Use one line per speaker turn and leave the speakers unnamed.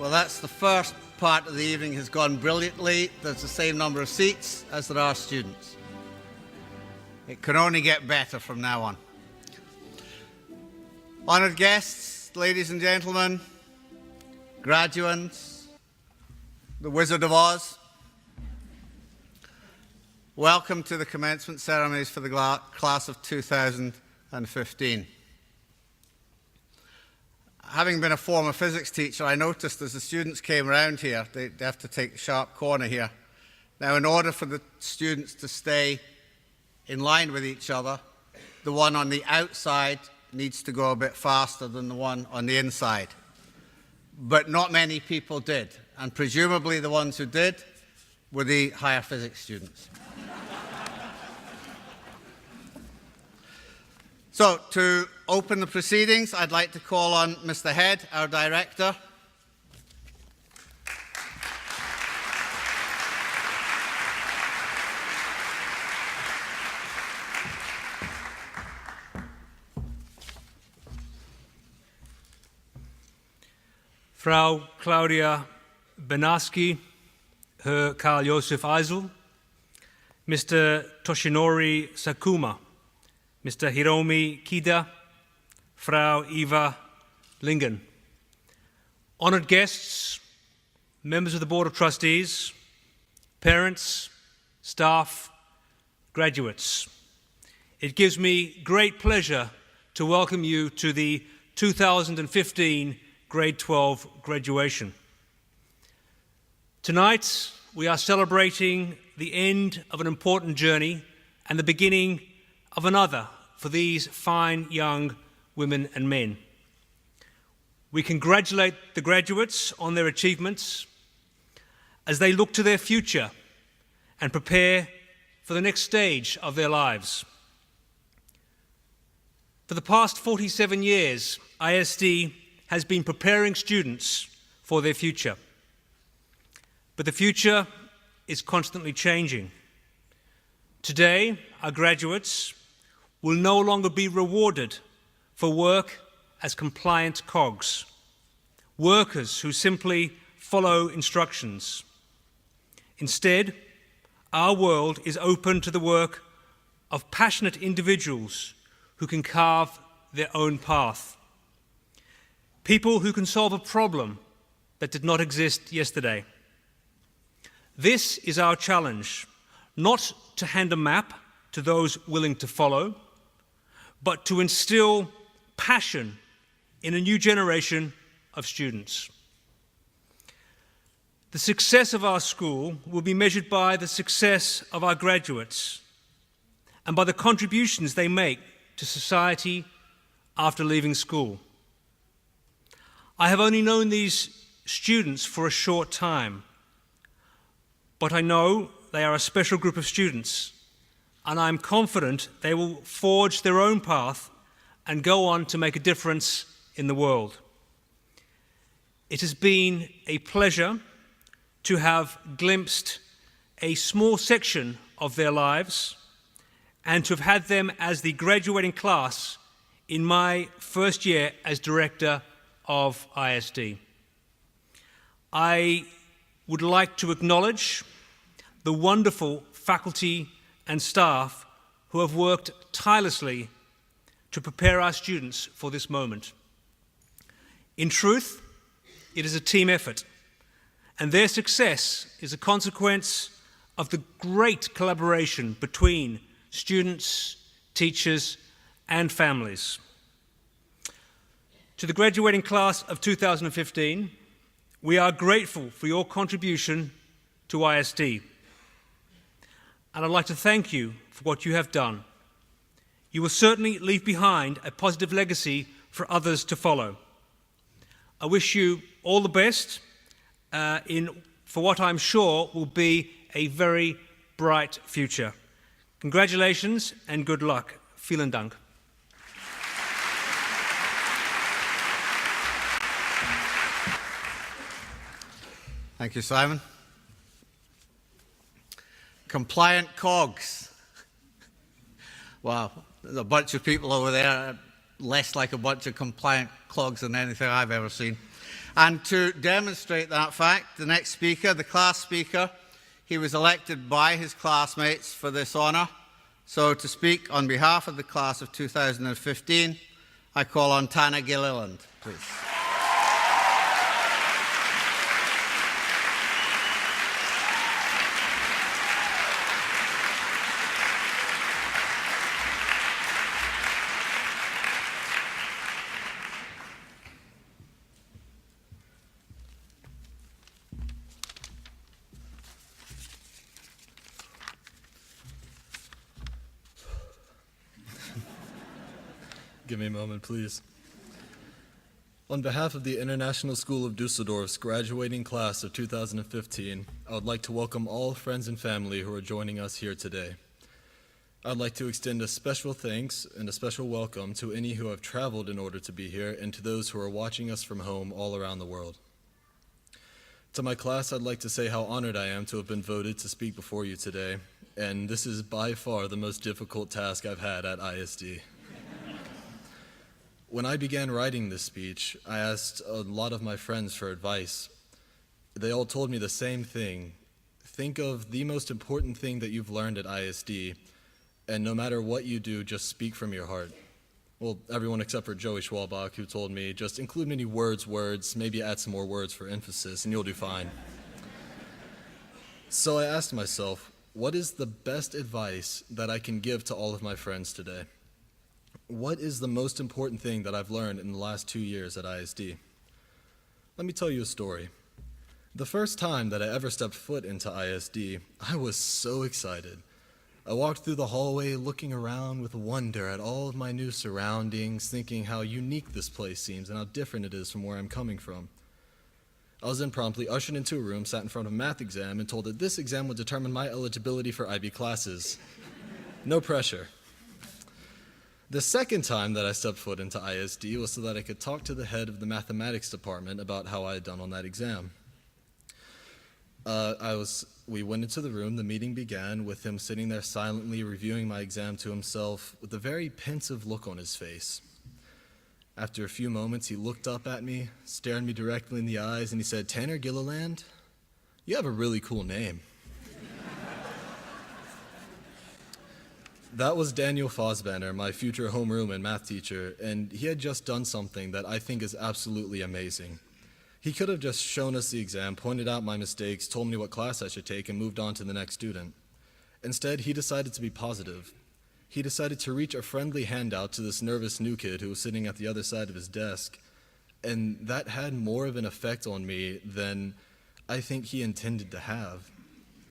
Well, that's the first part of the evening has gone brilliantly. There's the same number of seats as there are students. It can only get better from now on. Honoured guests, ladies and gentlemen, graduates, the Wizard of Oz, welcome to the commencement ceremonies for the class of 2015. Having been a former physics teacher, I noticed as the students came around here, they have to take a sharp corner here. Now, in order for the students to stay in line with each other, the one on the outside needs to go a bit faster than the one on the inside. But not many people did, and presumably the ones who did were the higher physics students. So, to open the proceedings, I'd like to call on Mr. Head, our director.
Frau Claudia Benarski, Herr Karl Josef Eisel, Mr. Toshinori Sakuma, Mr. Hiromi Kida, Frau Eva Lingen. Honoured guests, members of the Board of Trustees, parents, staff, graduates. It gives me great pleasure to welcome you to the 2015 Grade 12 graduation. Tonight, we are celebrating the end of an important journey and the beginning of another for these fine young women and men. We congratulate the graduates on their achievements as they look to their future and prepare for the next stage of their lives. For the past 47 years, ISD has been preparing students for their future. But the future is constantly changing. Today, our graduates will no longer be rewarded for work as compliant cogs, workers who simply follow instructions. Instead, our world is open to the work of passionate individuals who can carve their own path. People who can solve a problem that did not exist yesterday. This is our challenge, not to hand a map to those willing to follow, but to instill passion in a new generation of students. The success of our school will be measured by the success of our graduates and by the contributions they make to society after leaving school. I have only known these students for a short time, but I know they are a special group of students, and I'm confident they will forge their own path and go on to make a difference in the world. It has been a pleasure to have glimpsed a small section of their lives and to have had them as the graduating class in my first year as director of ISD. I would like to acknowledge the wonderful faculty and staff who have worked tirelessly to prepare our students for this moment. In truth, it is a team effort, and their success is a consequence of the great collaboration between students, teachers, and families. To the graduating class of 2015, we are grateful for your contribution to ISD. And I'd like to thank you for what you have done. You will certainly leave behind a positive legacy for others to follow. I wish you all the best for what I'm sure will be a very bright future. Congratulations and good luck. Vielen Dank.
Thank you, Simon. Compliant cogs. Wow, there's a bunch of people over there, less like a bunch of compliant clogs than anything I've ever seen. And to demonstrate that fact, the next speaker, the class speaker, he was elected by his classmates for this honour. So to speak on behalf of the class of 2015, I call on Tana Gilliland, please.
Give me a moment, please. On behalf of the International School of Dusseldorf's graduating class of 2015, I would like to welcome all friends and family who are joining us here today. I'd like to extend a special thanks and a special welcome to any who have traveled in order to be here and to those who are watching us from home all around the world. To my class, I'd like to say how honored I am to have been voted to speak before you today, and this is by far the most difficult task I've had at ISD. When I began writing this speech, I asked a lot of my friends for advice. They all told me the same thing. Think of the most important thing that you've learned at ISD, and no matter what you do, just speak from your heart. Well, everyone except for Joey Schwalbach, who told me, just include many words, maybe add some more words for emphasis, and you'll do fine. So I asked myself, what is the best advice that I can give to all of my friends today? What is the most important thing that I've learned in the last 2 years at ISD? Let me tell you a story. The first time that I ever stepped foot into ISD, I was so excited. I walked through the hallway looking around with wonder at all of my new surroundings, thinking how unique this place seems and how different it is from where I'm coming from. I was then promptly ushered into a room, sat in front of a math exam, and told that this exam would determine my eligibility for IB classes. No pressure. The second time that I stepped foot into ISD was so that I could talk to the head of the mathematics department about how I had done on that exam. We went into the room, the meeting began with him sitting there silently reviewing my exam to himself with a very pensive look on his face. After a few moments, he looked up at me, stared me directly in the eyes, and he said, "Tanner Gilliland, you have a really cool name." That was Daniel Fosbanner, my future homeroom and math teacher, and he had just done something that I think is absolutely amazing. He could have just shown us the exam, pointed out my mistakes, told me what class I should take, and moved on to the next student. Instead, he decided to be positive. He decided to reach a friendly hand out to this nervous new kid who was sitting at the other side of his desk, and that had more of an effect on me than I think he intended to have.